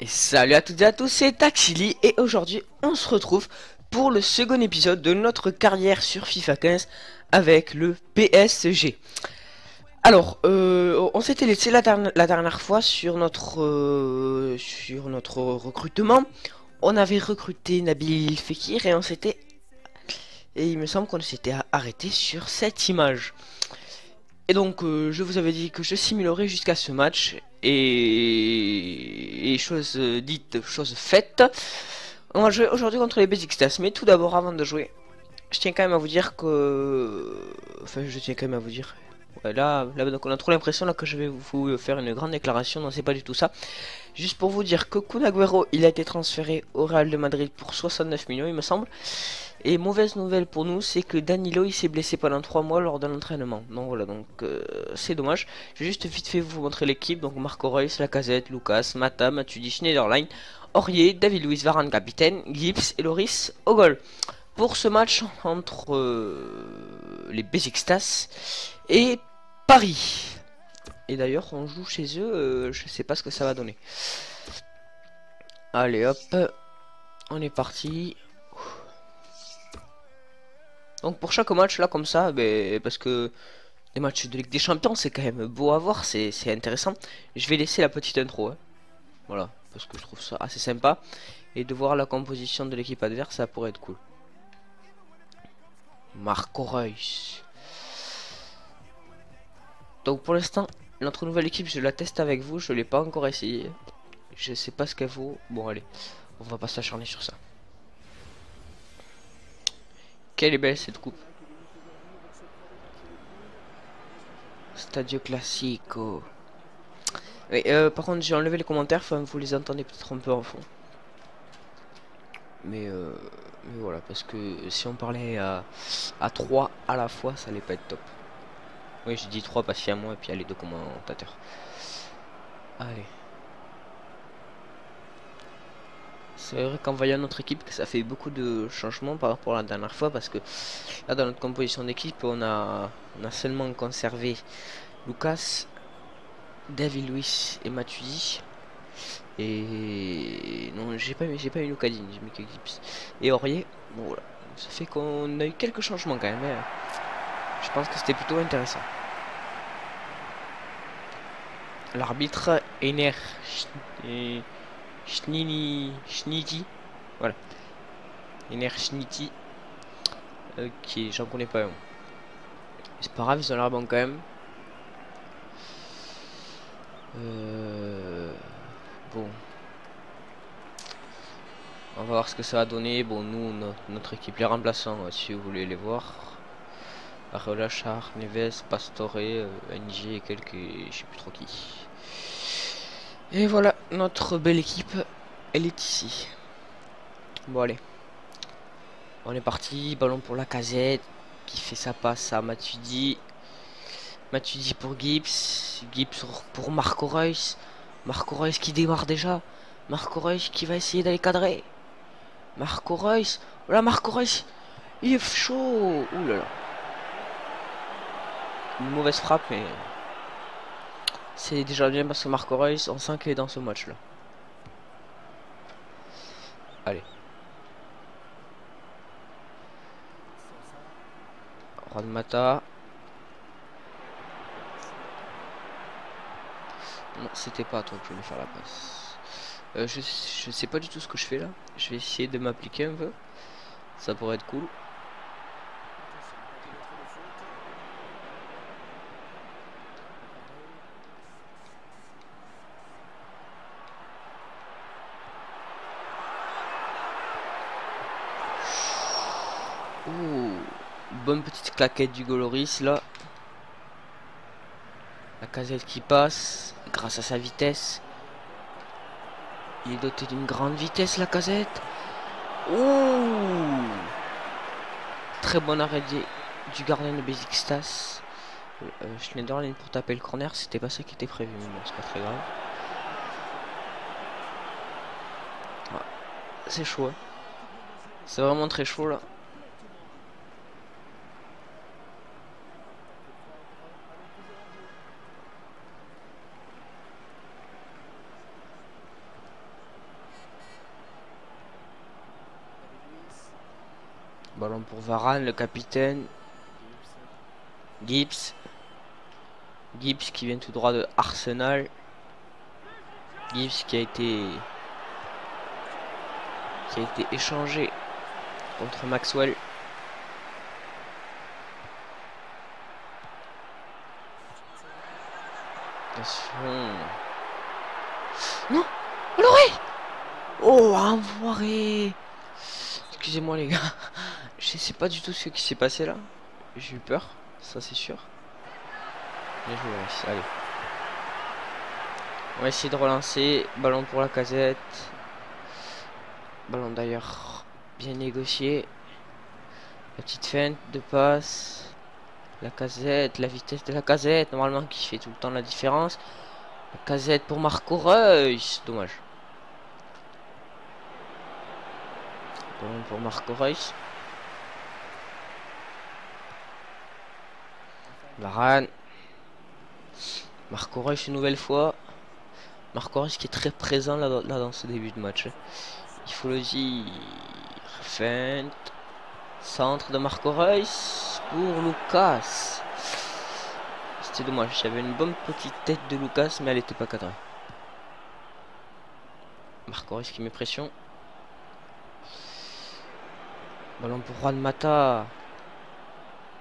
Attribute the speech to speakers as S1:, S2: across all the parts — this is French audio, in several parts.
S1: Et salut à toutes et à tous, c'est Taxili et aujourd'hui on se retrouve pour le second épisode de notre carrière sur FIFA 15 avec le PSG. Alors, on s'était laissé la dernière fois sur notre recrutement. On avait recruté Nabil Fekir et il me semble qu'on s'était arrêté sur cette image. Et donc, je vous avais dit que je simulerai jusqu'à ce match. Et chose dite, chose faite. On va jouer aujourd'hui contre les Basic Stars. Mais tout d'abord, avant de jouer, je tiens quand même à vous dire que... Enfin, je tiens quand même à vous dire... Ouais, là, donc on a trop l'impression là que je vais vous faire une grande déclaration. Non, c'est pas du tout ça. Juste pour vous dire que Kun Agüero, il a été transféré au Real de Madrid pour 69 millions, il me semble. Et mauvaise nouvelle pour nous, c'est que Danilo il s'est blessé pendant 3 mois lors de l'entraînement. Donc voilà, donc c'est dommage. Je vais juste vite fait vous montrer l'équipe. Donc Marco Reus, Lacazette, Lucas, Mata, Matuidi, Schneiderlin, Aurier, David Luiz, Varane capitaine, Gibbs et Loris au goal. Pour ce match entre les Besiktas et Paris. Et d'ailleurs on joue chez eux, je sais pas ce que ça va donner. Allez hop, on est parti. Donc pour chaque match là comme ça, parce que les matchs de Ligue des Champions c'est quand même beau à voir, c'est intéressant. Je vais laisser la petite intro, hein. Voilà, parce que je trouve ça assez sympa. Et de voir la composition de l'équipe adverse, ça pourrait être cool. Marco Reus. Donc pour l'instant, notre nouvelle équipe, je la teste avec vous, je l'ai pas encore essayé. Je sais pas ce qu'elle vaut. Bon allez, on va pas s'acharner sur ça. Quelle est belle cette coupe. Stadio Classico. Oui, par contre, j'ai enlevé les commentaires, enfin, vous les entendez peut-être un peu en fond. Mais voilà, parce que si on parlait à 3 à la fois, ça allait pas être top. Oui, j'ai dit 3 parce qu'il y a moi et puis il y a les deux commentateurs. Allez. C'est vrai qu'en voyant notre équipe, que ça fait beaucoup de changements par rapport à la dernière fois, parce que là, dans notre composition d'équipe, on a seulement conservé Lucas, David Luiz et Matuidi. Et non, j'ai pas eu Lucadine, j'ai mis que Gibbs. Et Aurier, bon voilà. Ça fait qu'on a eu quelques changements quand même, hein. Je pense que c'était plutôt intéressant. L'arbitre Ener Schniti. Voilà. Ener Schniti. Ok, j'en connais pas un. C'est pas grave, ils ont l'air bon quand même. Bon. On va voir ce que ça va donner. Bon, nous, notre équipe, les remplaçants, si vous voulez les voir. Areola, Char, Neves, Pastore, NG et quelques... je sais plus trop qui. Et voilà, notre belle équipe, elle est ici. Bon, allez. On est parti. Ballon pour Lacazette, qui fait sa passe à Matuidi. Matuidi pour Gibbs. Gibbs pour Marco Reus. Marco Reus qui démarre déjà. Marco Reus qui va essayer d'aller cadrer. Marco Reus. Voilà, Marco Reus. Il est chaud. Ouh là là. Une mauvaise frappe, mais c'est déjà bien parce que Marco Reus, on sent qu'il est dans ce match là. Allez. Juan Mata. Non, c'était pas à toi que je voulais faire la passe. Je sais pas du tout ce que je fais là. Je vais essayer de m'appliquer un peu. Ça pourrait être cool. Ouh, bonne petite claquette du Goloris là. La casette qui passe grâce à sa vitesse. Il est doté d'une grande vitesse la casette. Ouh, très bon arrêt du gardien de Besiktas. Schneiderlin pour taper le corner, c'était pas ça qui était prévu, mais bon, c'est pas très grave. Ah, c'est chaud, hein. C'est vraiment très chaud là. Ballon pour Varane, le capitaine. Gibbs. Gibbs qui vient tout droit de Arsenal. Gibbs qui a été échangé contre Maxwell. Attention. Non, on l'aurait. Oh, envoiré. Excusez-moi les gars. Je sais pas du tout ce qui s'est passé là. J'ai eu peur, ça c'est sûr. Bien joué, allez. On va essayer de relancer. Ballon pour la Casette. Ballon d'ailleurs bien négocié. La petite feinte de passe. La Casette, la vitesse de la Casette, normalement qui fait tout le temps la différence. La Casette pour Marco Reus. Dommage. Ballon pour Marco Reus. Varane. Marco Reus une nouvelle fois. Marco Reus qui est très présent là dans ce début de match. Il faut le dire. Feinte. Centre de Marco Reus pour Lucas. C'était dommage. J'avais une bonne petite tête de Lucas, mais elle n'était pas cadrée. Marco Reus qui met pression. Ballon pour Juan Mata,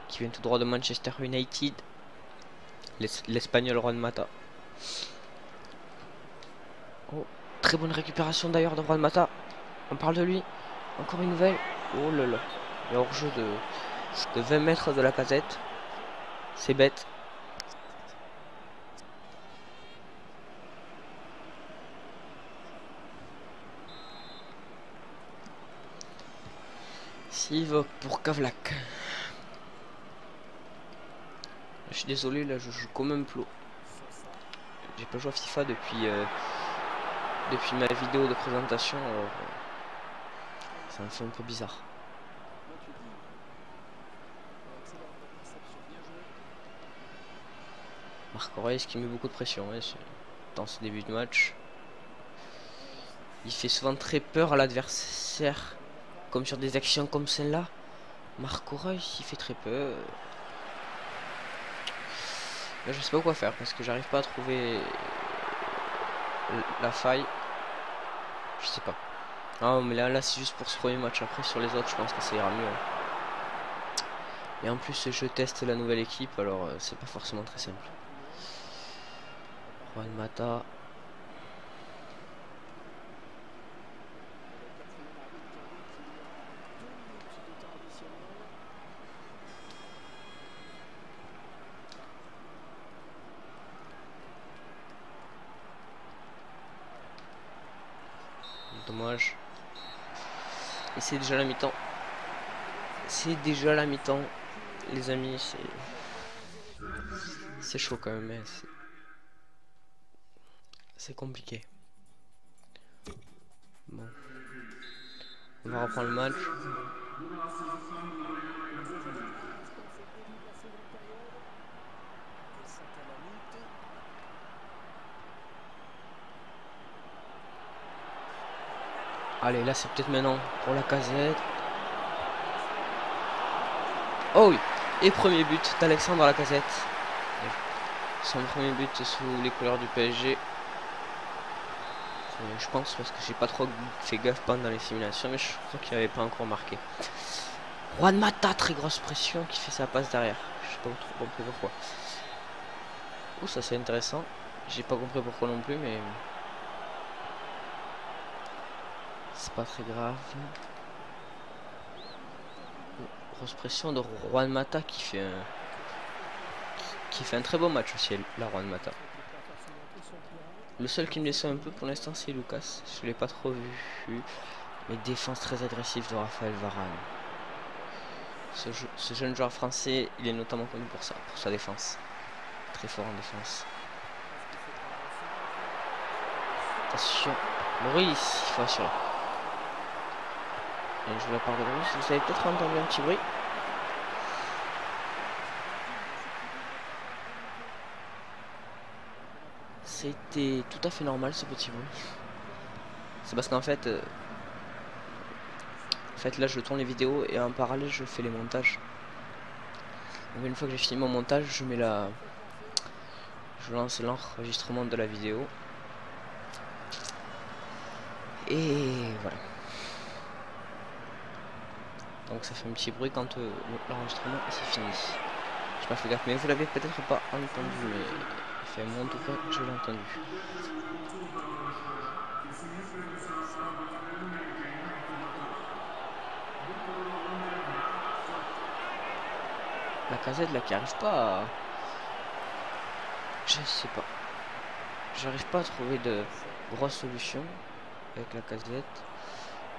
S1: qui vient tout droit de Manchester United. L'Espagnol Juan Mata. Oh, très bonne récupération d'ailleurs de Juan Mata. On parle de lui. Encore une nouvelle. Oh là là. Il y a hors-jeu de 20 mètres de la Casette. C'est bête. Sivok pour Kavlak. Je suis désolé, là je joue comme un plot. J'ai pas joué à FIFA depuis ma vidéo de présentation. Alors, ça me fait un peu bizarre. Marco Reus qui met beaucoup de pression dans ce début de match. Il fait souvent très peur à l'adversaire, comme sur des actions comme celle-là. Marco Reus il fait très peur. Là, je sais pas quoi faire parce que j'arrive pas à trouver la faille. Je sais pas. Ah mais là c'est juste pour ce premier match. Après sur les autres je pense que ça ira mieux. Et en plus je teste la nouvelle équipe, alors c'est pas forcément très simple. Juan Mata. Dommage. Et c'est déjà la mi-temps. C'est déjà la mi-temps. Les amis, c'est chaud quand même. C'est compliqué. Bon. On va reprendre le match. Allez, là c'est peut-être maintenant pour la Casette. Oh oui. Et premier but d'Alexandre à la Casette. Son premier but sous les couleurs du PSG. Je pense parce que j'ai pas trop fait gaffe pendant les simulations, mais je crois qu'il n'avait pas encore marqué. Juan Mata, très grosse pression qui fait sa passe derrière. Je sais pas trop compris pourquoi. Oh, ça c'est intéressant. J'ai pas compris pourquoi non plus, mais c'est pas très grave. Grosse pression de Juan Mata qui fait un très beau match aussi, la Juan Mata. Le seul qui me laisse un peu pour l'instant c'est Lucas. Je l'ai pas trop vu. Mais défense très agressive de Raphaël Varane. Ce jeune joueur français, il est notamment connu pour ça, pour sa défense. Très fort en défense. Attention, Maurice, il faut assurer. Et je vous la parle de Maurice, vous avez peut-être entendu un petit bruit. C'était tout à fait normal ce petit bruit. C'est parce qu'en fait, En fait, là, je tourne les vidéos et en parallèle, je fais les montages. Donc, une fois que j'ai fini mon montage, je lance l'enregistrement de la vidéo. Et voilà. Donc ça fait un petit bruit quand l'enregistrement c'est fini. J'ai pas fait gaffe, mais vous l'avez peut-être pas entendu, mais enfin moi en tout cas je l'ai entendu. La casette là qui arrive pas à... Je sais pas. J'arrive pas à trouver de grosse solution avec la casette.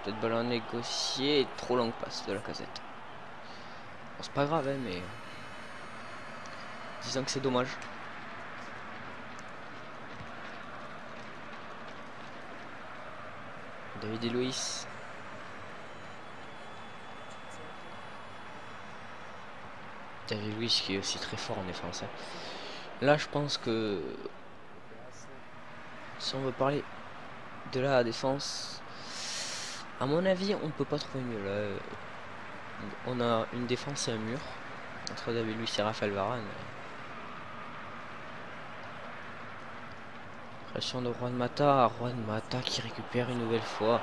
S1: Peut-être ballon négocié et trop longue passe de la casette. Bon, c'est pas grave hein, mais disons que c'est dommage. David et Luis. David Luis qui est aussi très fort en défense. Hein. Là je pense que si on veut parler de la défense, à mon avis on peut pas trouver mieux là. On a une défense et un mur entre David Luiz et Raphaël Varane. Pression de Juan Mata qui récupère une nouvelle fois.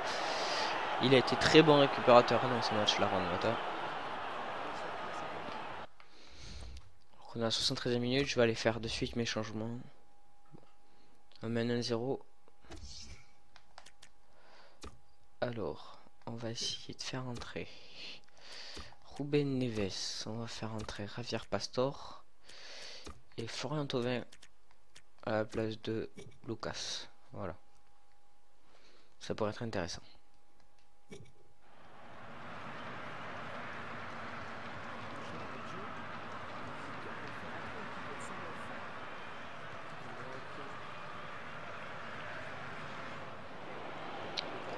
S1: Il a été très bon récupérateur dans ce match là, Juan Mata. On a 73e minute, je vais aller faire de suite mes changements. On mène 1-0. Alors, on va essayer de faire entrer Ruben Neves, on va faire entrer Javier Pastor et Florian Thauvin à la place de Lucas. Voilà. Ça pourrait être intéressant.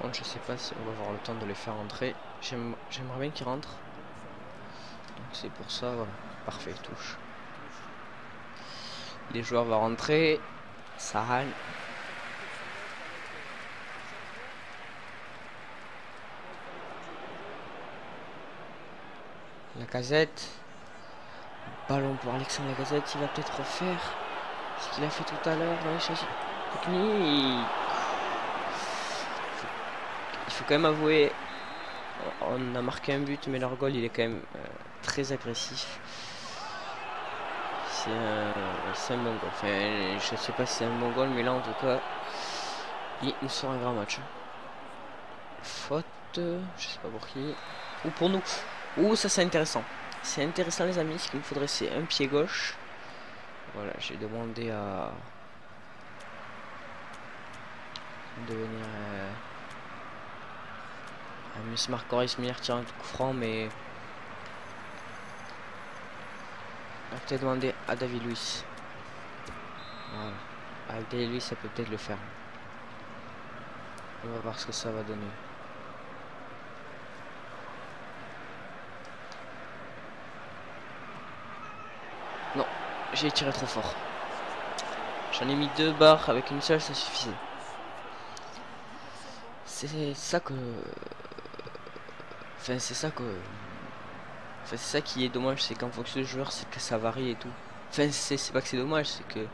S1: Bon, je sais pas si on va avoir le temps de les faire entrer. J'aimerais bien qu'ils rentrent. Donc c'est pour ça, voilà. Parfait, touche. Les joueurs vont rentrer. Sahan. Lacazette. Ballon pour Alexandre Lacazette. Il va peut-être refaire ce qu'il a fait tout à l'heure dans les choses techniques. Il faut quand même avouer, on a marqué un but, mais leur goal il est quand même très agressif. C'est un bon goal. Enfin, je sais pas si c'est un bon goal, mais là en tout cas, il nous sort un grand match. Faute, je sais pas pour qui. Ou pour nous. Ouh, ça c'est intéressant. C'est intéressant les amis, ce qu'il me faudrait c'est un pied gauche. Voilà, j'ai demandé à devenir Miss Marcoris meilleur tirant de coup franc, mais on va peut-être demander à David Luiz. Voilà. Avec David Luiz ça peut peut-être le faire. On va voir ce que ça va donner. Non, j'ai tiré trop fort. J'en ai mis 2 barres, avec une seule ça suffisait. C'est ça que... Enfin c'est ça que... Enfin, c'est ça qui est dommage, c'est qu'en fonction du joueur, c'est que ça varie et tout. Enfin c'est pas que c'est dommage, c'est que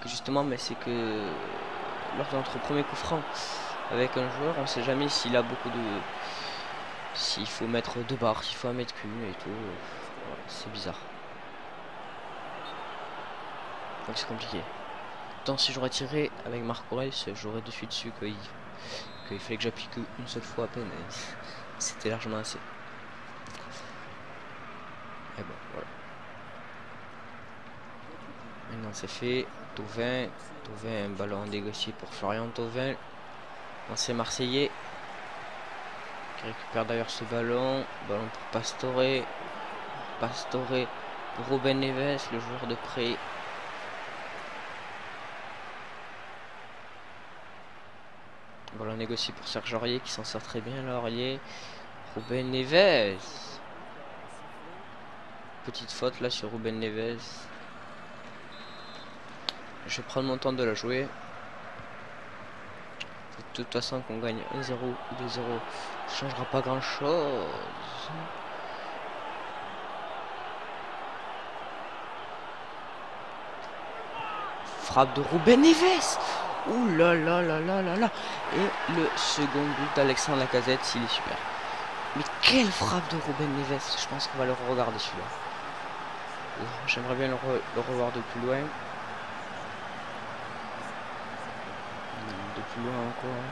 S1: justement, mais c'est que lors de notre premier coup franc avec un joueur, on sait jamais s'il a beaucoup de... S'il faut mettre 2 barres, s'il faut en mettre qu'une et tout. Voilà, c'est bizarre. Donc c'est compliqué. Tant si j'aurais tiré avec Marc Aurel, j'aurais de suite su qu'il fallait que j'appuie qu'une seule fois à peine. C'était largement assez. Et bon, voilà. Maintenant c'est fait. Thauvin, un ballon négocié pour Florian Thauvin. Ancien Marseillais. Qui récupère d'ailleurs ce ballon. Ballon pour Pastore. Pastore pour Ruben Neves, le joueur de prêt. Ballon négocié pour Serge Aurier qui s'en sort très bien là, Aurier. Ruben Neves. Petite faute là sur Ruben Neves. Je vais prendre mon temps de la jouer. toute façon qu'on gagne 1-0 ou 2-0, ça changera pas grand chose. Frappe de Ruben Neves. Ouh là là là là là là. Et le second but d'Alexandre Lacazette, il est super. Mais quelle frappe de Ruben Neves. Je pense qu'on va le regarder celui-là. J'aimerais bien le revoir de plus loin. De plus loin encore.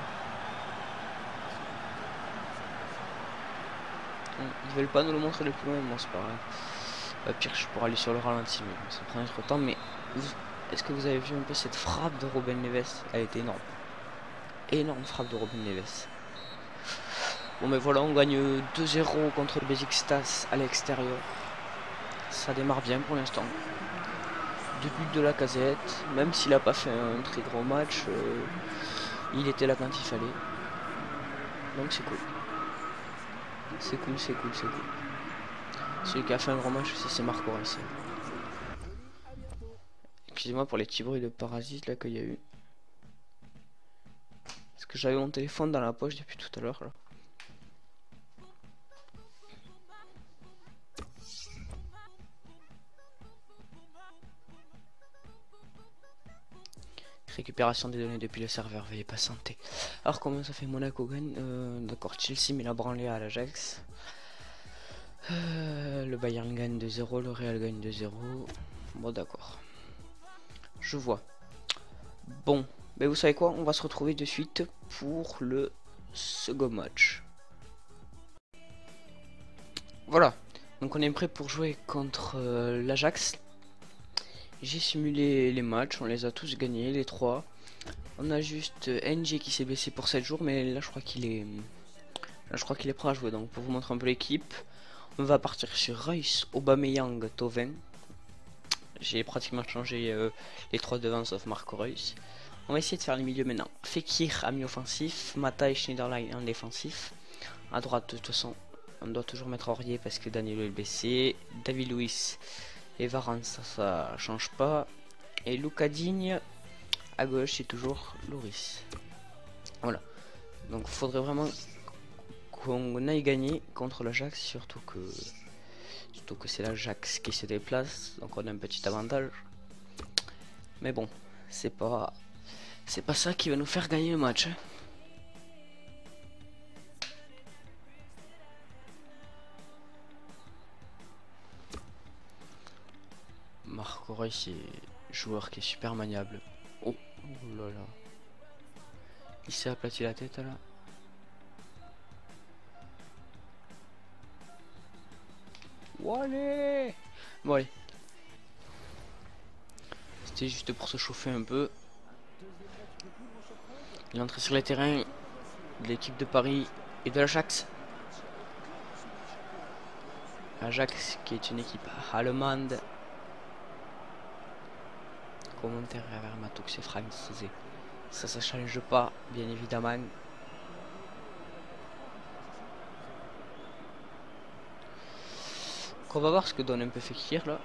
S1: Ils veulent pas nous le montrer de plus loin, bon c'est pas grave. Pire, je pourrais aller sur le ralenti, mais ça prend trop de temps. Mais est-ce que vous avez vu un peu cette frappe de Ruben Neves? Elle était énorme. Énorme frappe de Ruben Neves. Bon mais voilà, on gagne 2-0 contre le Besiktas à l'extérieur. Ça démarre bien pour l'instant. 2 buts de Lacazette, même s'il a pas fait un très gros match, il était là quand il fallait. Donc c'est cool. C'est cool, c'est cool, c'est cool. Celui qui a fait un gros match aussi, c'est Marco Reus. Excusez-moi pour les petits bruits de parasites là qu'il y a eu. Parce que j'avais mon téléphone dans la poche depuis tout à l'heure là. Récupération des données depuis le serveur, veuillez patienter. Alors comment ça fait? Monaco gagne, d'accord, Chelsea met la branlée à l'Ajax. Le Bayern gagne 2-0, le Real gagne 2-0. Bon d'accord. Je vois. Bon, mais vous savez quoi? On va se retrouver de suite pour le second match. Voilà. Donc on est prêt pour jouer contre l'Ajax. J'ai simulé les matchs, on les a tous gagnés, les 3. On a juste NG qui s'est blessé pour 7 jours, mais là je crois qu'il est... Là je crois qu'il est prêt à jouer. Donc pour vous montrer un peu l'équipe, on va partir sur Reus, Aubameyang, Thauvin. J'ai pratiquement changé les 3 devant sauf Marco Reus. On va essayer de faire les milieux maintenant. Fekir à mi-offensif, Mata et Schneiderlin en défensif. À droite de toute façon, on doit toujours mettre Aurier parce que Danilo est blessé. David Luiz et Varane, ça change pas. Et Lucas Digne à gauche, c'est toujours Loris. Voilà. Donc faudrait vraiment qu'on aille gagner contre l'Ajax, surtout que c'est l'Ajax qui se déplace, donc on a un petit avantage. Mais bon, c'est pas ça qui va nous faire gagner le match. Hein. Marco Reus, c'est joueur qui est super maniable. Oh, oh là là. Il s'est aplati la tête là. Oh, allez. Bon allez. C'était juste pour se chauffer un peu. Il est entré sur les terrains de l'équipe de Paris et de l'Ajax. Ajax qui est une équipe allemande. Commentaire vers Matoux et Francis. Ça change pas, bien évidemment. On va voir ce que donne un peu Fekir là.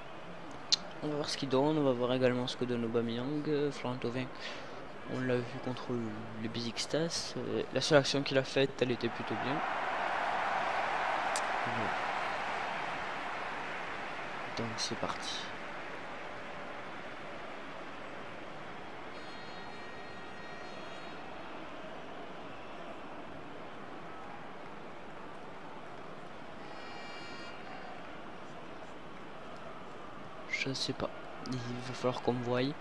S1: On va voir ce qu'il donne, on va voir également ce que donne Aubameyang. Florent Thauvin, on l'a vu contre le Besiktas. La seule action qu'il a faite, elle était plutôt bien. Voilà. Donc c'est parti. Je ne sais pas. Il va falloir qu'on me voie. Il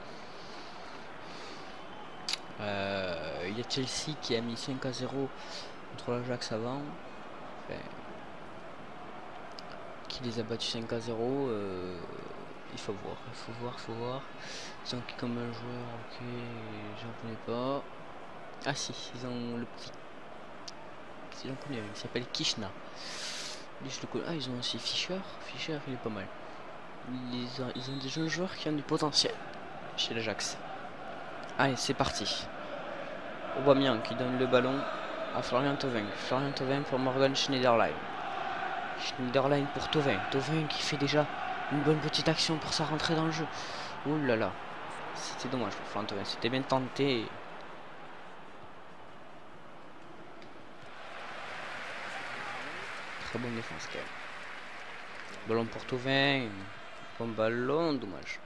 S1: y a Chelsea qui a mis 5-0 contre l'Ajax avant. Enfin, qui les a battus 5-0. Il faut voir, il faut voir. Ils ont comme un joueur, ok, j'en connais pas. Ah si, ils ont le petit. J'en connais un, il s'appelle Kishna. Lui, je le connais. Ah, ils ont aussi Fischer. Fischer, il est pas mal. Ils ont des jeunes joueurs qui ont du potentiel chez l'Ajax. Allez, c'est parti. Aubameyang qui donne le ballon à Florian Thauvin. Florian Thauvin pour Morgan Schneiderlin. Schneiderlin pour Thauvin. Thauvin qui fait déjà une bonne petite action pour sa rentrée dans le jeu. Ouh là là. C'était dommage pour Florian Thauvin. C'était bien tenté. très bonne défense quand même. Ballon pour Thauvin. Bon ballon, dommage.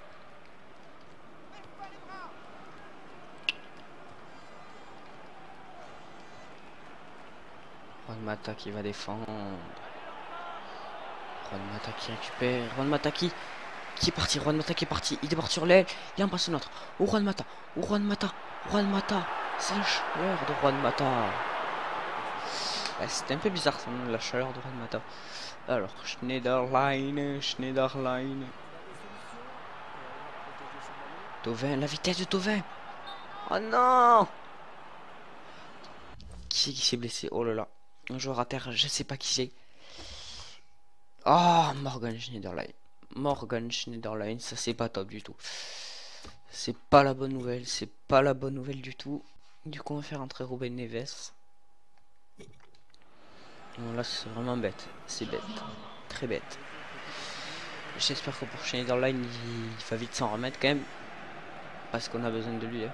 S1: Juan Mata qui va défendre. Juan Mata qui récupère. Juan Mata qui est parti. Juan Mata qui est parti. Il déborde sur l'aile. Il en passe un autre. Oh Juan Mata. Oh Juan Mata. Juan Mata. C'est la chaleur de Juan Mata. C'était un peu bizarre la chaleur de Juan Mata. Alors, Schneiderlein. Thauvin, la vitesse de Thauvin. Oh non. Qui s'est blessé? Oh là là. Un joueur à terre, je sais pas qui c'est. Ah, Morgan Schneiderlein, ça c'est pas top du tout. C'est pas la bonne nouvelle, du tout. Du coup, on va faire entrer Ruben Neves. Non, là, c'est vraiment bête. C'est bête. Très bête. J'espère que pour Schneiderlein, il va vite s'en remettre quand même. Parce qu'on a besoin de lui. Hein.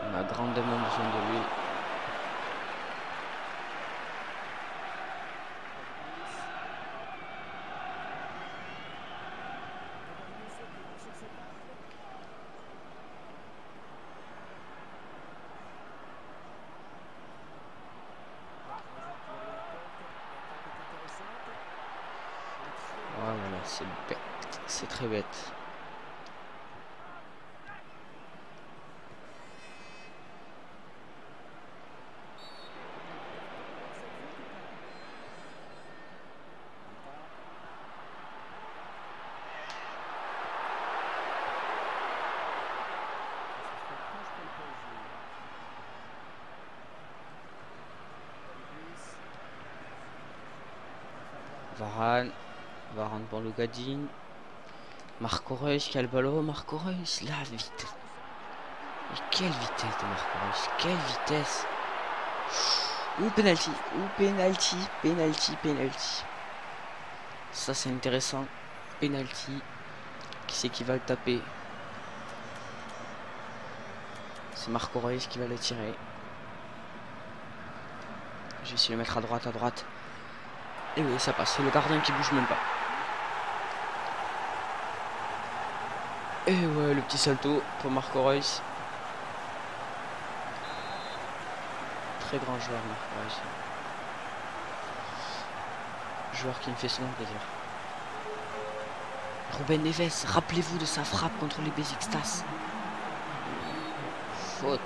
S1: On a grandement besoin de lui. Voilà, c'est bête. C'est très bête. Varane pour le Gadin. Marco Reus qui a le ballon. Marco Reus, la vitesse. Mais quelle vitesse de Marco Reus. Quelle vitesse. Ou penalty. Penalty. Ça c'est intéressant. Penalty. Qui c'est qui va le taper? C'est Marco Reus qui va le tirer. Je vais essayer de le mettre à droite. Et oui, ça passe. C'est le gardien qui bouge même pas. Et ouais, le petit salto pour Marco Reus. Très grand joueur, Marco Reus. Joueur qui me fait souvent plaisir. Ruben Neves, rappelez-vous de sa frappe contre les Besiktas. Faute.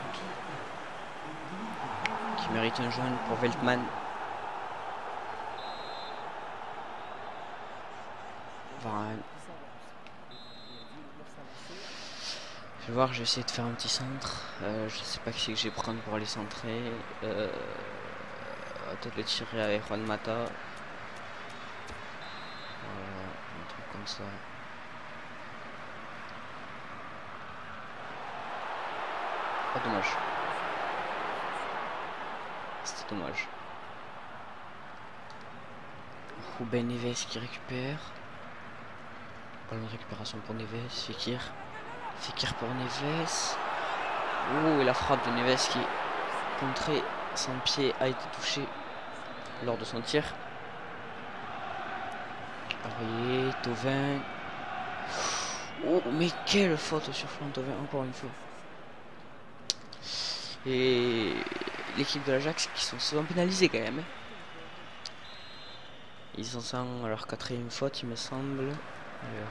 S1: Qui mérite un jaune pour Veltman. Varane. Je vais voir, je vais essayer de faire un petit centre. Je sais pas qui c'est que je vais prendre pour aller centrer. Peut-être le tirer avec Juan Mata. Voilà, un truc comme ça. Oh, dommage. C'était dommage. Ruben Neves qui récupère. Ballon de récupération pour Neves. Fekir pour Neves. Oh, et la frappe de Neves qui contrée. Son pied a été touché lors de son tir. Voyez, Thauvin. Oh, mais quelle faute sur Florent Thauvin, encore une fois. Et l'équipe de l'Ajax qui sont souvent pénalisés quand même. Ils sont à leur 4e faute, il me semble.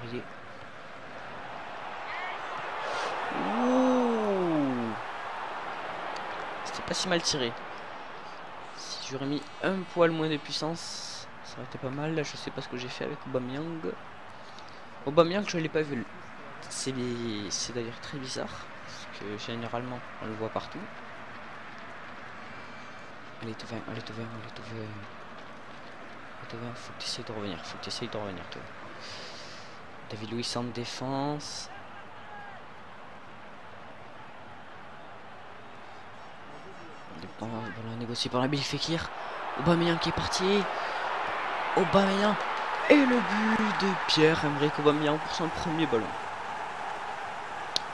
S1: Voyez. C'était pas si mal tiré. Si j'aurais mis un poil moins de puissance, ça aurait été pas mal. Là, je sais pas ce que j'ai fait avec Aubameyang. Aubameyang, je l'ai pas vu. C'est d'ailleurs très bizarre. Parce que généralement, on le voit partout. Allez, Thauvin. Faut que tu essayes de revenir. Toi. David Luiz en défense. Ballon négocié par Nabil Fekir. Aubameyang qui est parti. Aubameyang. Et le but de Pierre-Emerick Aubameyang pour son premier ballon.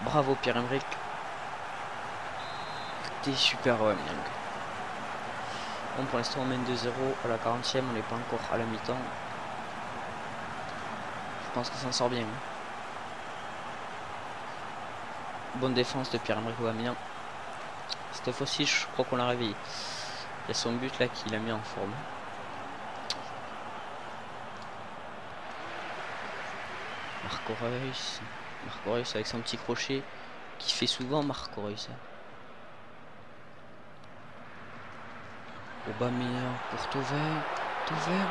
S1: Bravo Pierre-Emerick. T'es super Aubameyang. Bon, pour l'instant on mène 2-0 à la 40e, on n'est pas encore à la mi-temps. Je pense que ça en sort bien. Bonne défense de Pierre-Emerick Aubameyang. Cette fois-ci je crois qu'on l'a réveillé. Il y a son but là qu'il a mis en forme. Marco Reus. Marco Reus avec son petit crochet qui fait souvent Marco Reus. Aubameyang pour Thauvin. Thauvin.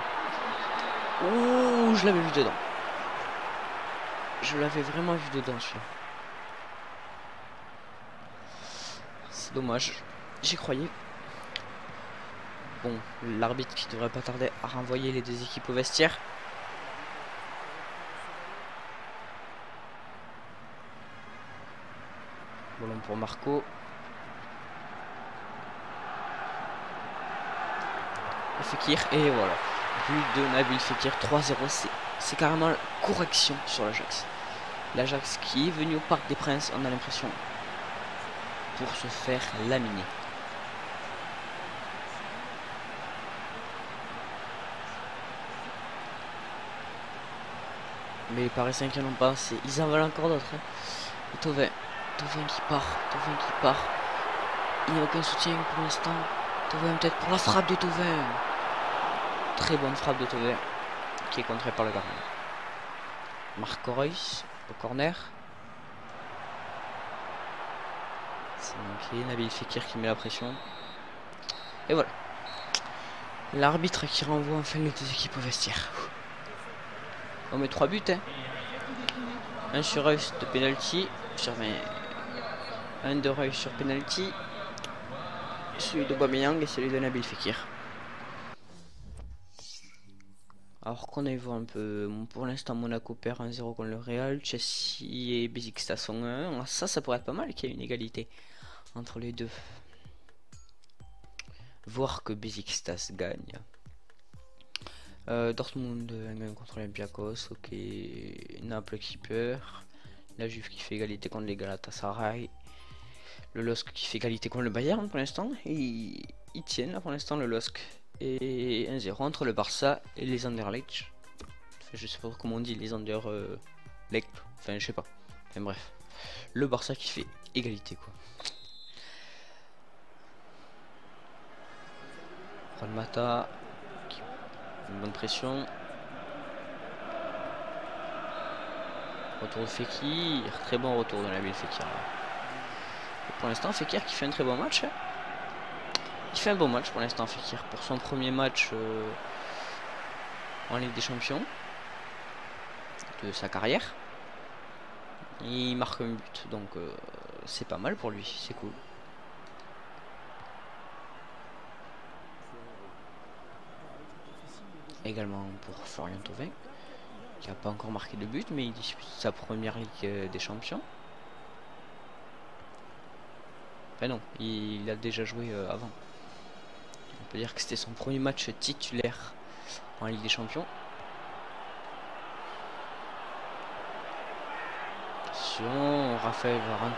S1: Oh, je l'avais vu dedans. Je l'avais vraiment vu dedans celui-là. C'est dommage. J'y croyais. Bon, l'arbitre qui devrait pas tarder à renvoyer les deux équipes au vestiaire. Ballon pour Marco. Fekir et voilà. But de Nabil Fekir 3-0. C'est carrément la correction sur l'Ajax. L'Ajax qui est venu au Parc des Princes, on a l'impression, pour se faire laminer. Mais les Parisiens qui n'en ont pas, ils en veulent encore d'autres. Hein. Thauvin qui part, Thauvin qui part. Il n'y a aucun soutien pour l'instant. Thauvin peut-être pour la frappe de Thauvin. Très bonne frappe de Thauvin qui est contrée par le gardien. Marco Reus au corner. C'est manqué. Nabil Fekir qui met la pression. Et voilà. L'arbitre qui renvoie enfin les deux équipes au vestiaire. On met 3 buts. Hein. Un sur Reus de penalty. Un de Reus sur penalty. Celui d'Aubameyang et celui de Nabil Fekir. Alors qu'on a vu un peu, pour l'instant Monaco perd 1-0 contre le Real, Chelsea et Besiktas sont 1. Ça pourrait être pas mal qu'il y ait une égalité entre les deux. Voir que Besiktas gagne. Dortmund gagne contre l'Olympiakos, ok. Naples qui perd. La Juve qui fait égalité contre les Galatasaray. Le LOSC qui fait égalité contre le Bayern pour l'instant. Ils tiennent là pour l'instant le LOSC. Et 1-0 entre le Barça et les Anderlecht. Enfin, je sais pas comment on dit les Anderlecht. Enfin, je sais pas. Enfin, bref. Le Barça qui fait égalité quoi. Juan Mata. Une bonne pression. Retour de Fekir. Très bon retour de Nabil Fekir. Et pour l'instant, Fekir qui fait un très bon match. Il fait un bon match pour l'instant, Fekir, pour son premier match en Ligue des Champions de sa carrière. Il marque un but, donc c'est pas mal pour lui, c'est cool. Également pour Florian Thauvin, qui n'a pas encore marqué de but, mais il dispute sa première Ligue des Champions. Enfin non, il a déjà joué avant. On peut dire que c'était son premier match titulaire en Ligue des Champions. Attention, Raphaël Varane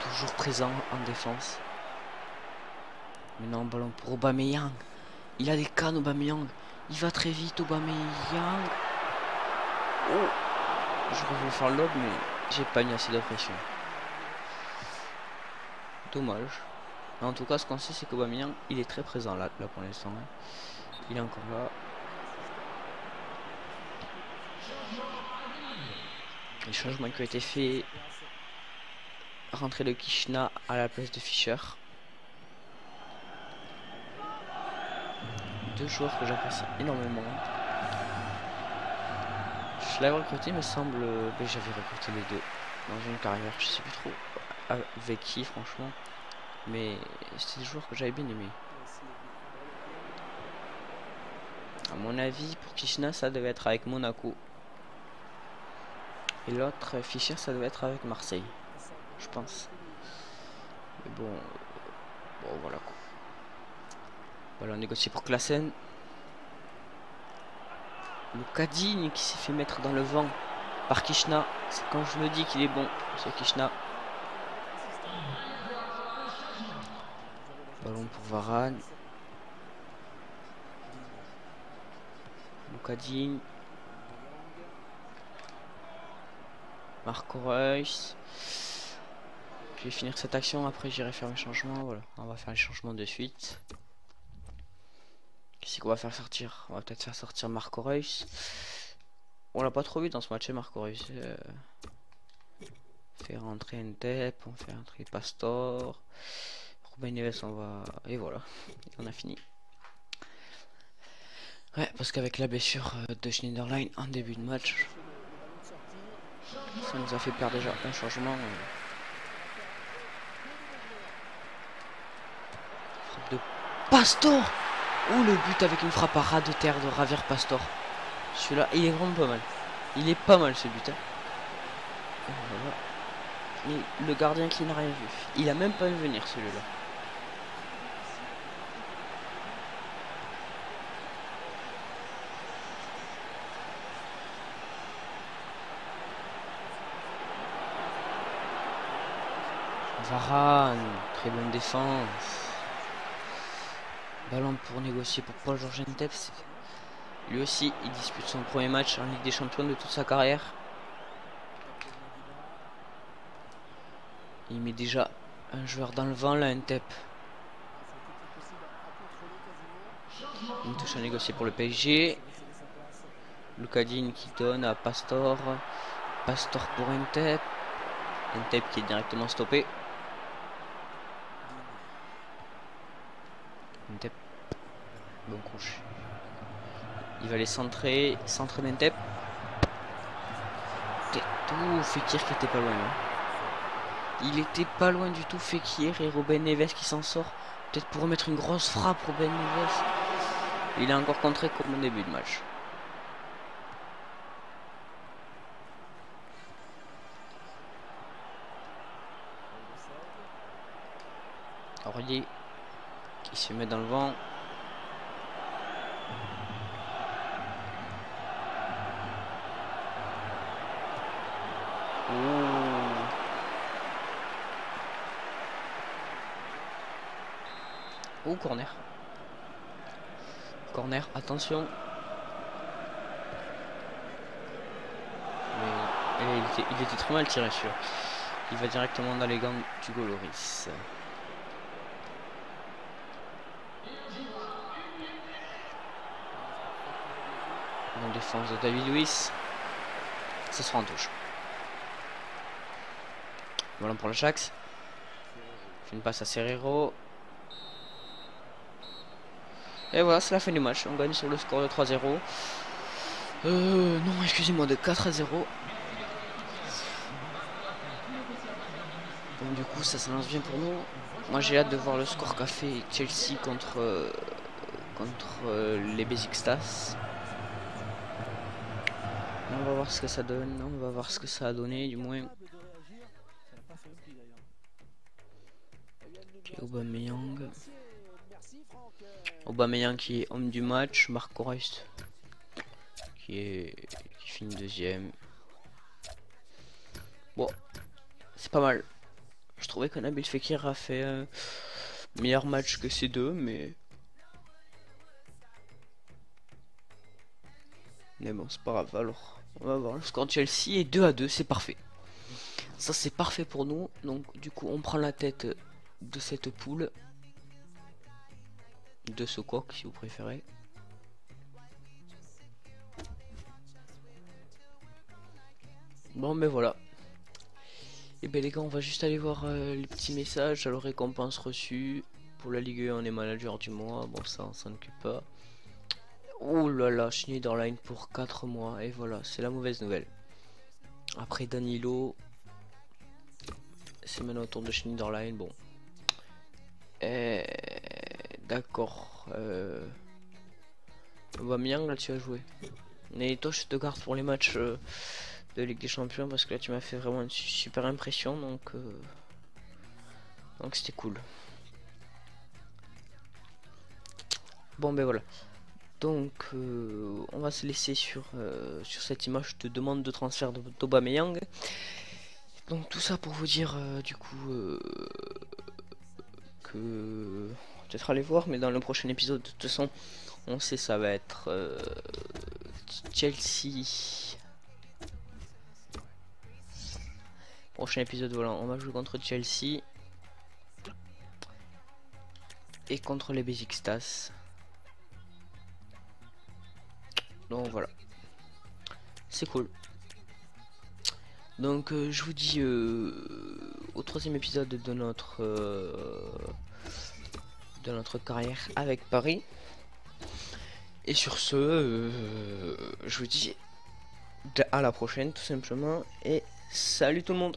S1: toujours présent en défense. Maintenant ballon pour Aubameyang. Il a des cannes Aubameyang. Il va très vite Aubameyang. Oh, j'aurais voulu faire le lob mais j'ai pas mis assez de pression. Dommage. En tout cas, ce qu'on sait, c'est qu'Aubameyang, il est très présent là pour l'instant. Hein. Il est encore là. Les changements qui ont été faits. Rentrée de Kishna à la place de Fischer. Deux joueurs que j'apprécie énormément. Je l'avais recruté, me semble. Mais j'avais recruté les deux dans une carrière. Je sais plus trop avec qui, franchement. Mais c'est des joueurs que j'avais bien aimé. À mon avis, pour Kishna, ça devait être avec Monaco. Et l'autre, Fischer, ça devait être avec Marseille. Je pense. Mais bon, voilà quoi. Voilà, on négocie pour Klaassen. Lucadine qui s'est fait mettre dans le vent par Kishna. C'est quand je me dis qu'il est bon, c'est Kishna. Ballon pour Varane. Lucadine. Marco Reus. Je vais finir cette action, après j'irai faire mes changements. Voilà, on va faire les changements de suite. Qu'est-ce qu'on va faire sortir? On va peut-être faire sortir Marco Reus. On l'a pas trop vu dans ce match, Marco Reus. Faire rentrer Ntep, on fait rentrer Pastor. Ruben Neves, on va... Et voilà, on a fini. Ouais, parce qu'avec la blessure de Schneiderlin en début de match, ça nous a fait perdre déjà un changement. Frappe de Pastor. Oh, le but avec une frappe à ras de terre de Javier Pastor. Celui-là, il est vraiment pas mal. Il est pas mal ce but. Hein. Voilà. Et le gardien qui n'a rien vu. Il a même pas vu venir celui-là. Varane, très bonne défense. Ballon pour négocier pour Paul Georges Ntep. Lui aussi, il dispute son premier match en Ligue des Champions de toute sa carrière. Il met déjà un joueur dans le vent là, Ntep. Une touche à négocier pour le PSG. Lucadine qui donne à Pastor. Pastor pour Ntep. Ntep qui est directement stoppé. Ntep. Bon couche. Il va les centrer. Centre d'Ntep. Tout Fekir qui était pas loin. Hein. Il était pas loin du tout, Fekir, et Ruben Neves qui s'en sort. Peut-être pour remettre une grosse frappe, Ruben Neves. Il est encore contré comme au début de match. Aurier qui se met dans le vent. Oh, corner. Corner, attention. Mais il était très mal tiré sur. Il va directement dans les gants d'Hugo Lloris. En défense de David Luiz. Ça sera en touche. Voilà pour l'Ajax. Fait une passe à Serrero. Et voilà, c'est la fin du match. On gagne sur le score de 3-0. Non, excusez-moi, de 4-0. Bon, du coup, ça s'annonce bien pour nous. Moi, j'ai hâte de voir le score qu'a fait Chelsea contre les Besiktas. On va voir ce que ça donne. On va voir ce que ça a donné, du moins. Aubameyang. Aubameyang qui est homme du match. Marco Reus qui finit deuxième. Bon, c'est pas mal. Je trouvais que Nabil Fekir a fait un meilleur match que ces deux, mais bon, c'est pas grave. Alors, on va voir. Le score de Chelsea est 2-2, c'est parfait. Ça, c'est parfait pour nous. Donc, du coup, on prend la tête de cette poule. De ce coq, si vous préférez. Bon, ben voilà. Et ben les gars, on va juste aller voir les petits messages. Alors, récompense reçue. Pour la Ligue 1, on est manager du mois. Bon, ça, on s'en occupe pas. Oh là là, Schneiderlin pour 4 mois. Et voilà, c'est la mauvaise nouvelle. Après Danilo. C'est maintenant au tour de Schneiderlin. Bon. D'accord. Aubameyang, là, tu as joué. Et toi, je te garde pour les matchs de Ligue des Champions parce que là, tu m'as fait vraiment une super impression. Donc c'était cool. Bon, ben voilà. Donc, on va se laisser sur cette image de demande de transfert d'Aubameyang. Donc, tout ça pour vous dire, du coup, que peut-être aller voir, mais dans le prochain épisode, de toute façon, on sait ça va être Chelsea. Prochain épisode, voilà, on va jouer contre Chelsea et contre les Besiktas. Donc voilà, c'est cool. Donc je vous dis au troisième épisode de notre carrière avec Paris. Et sur ce, je vous dis à la prochaine tout simplement et salut tout le monde.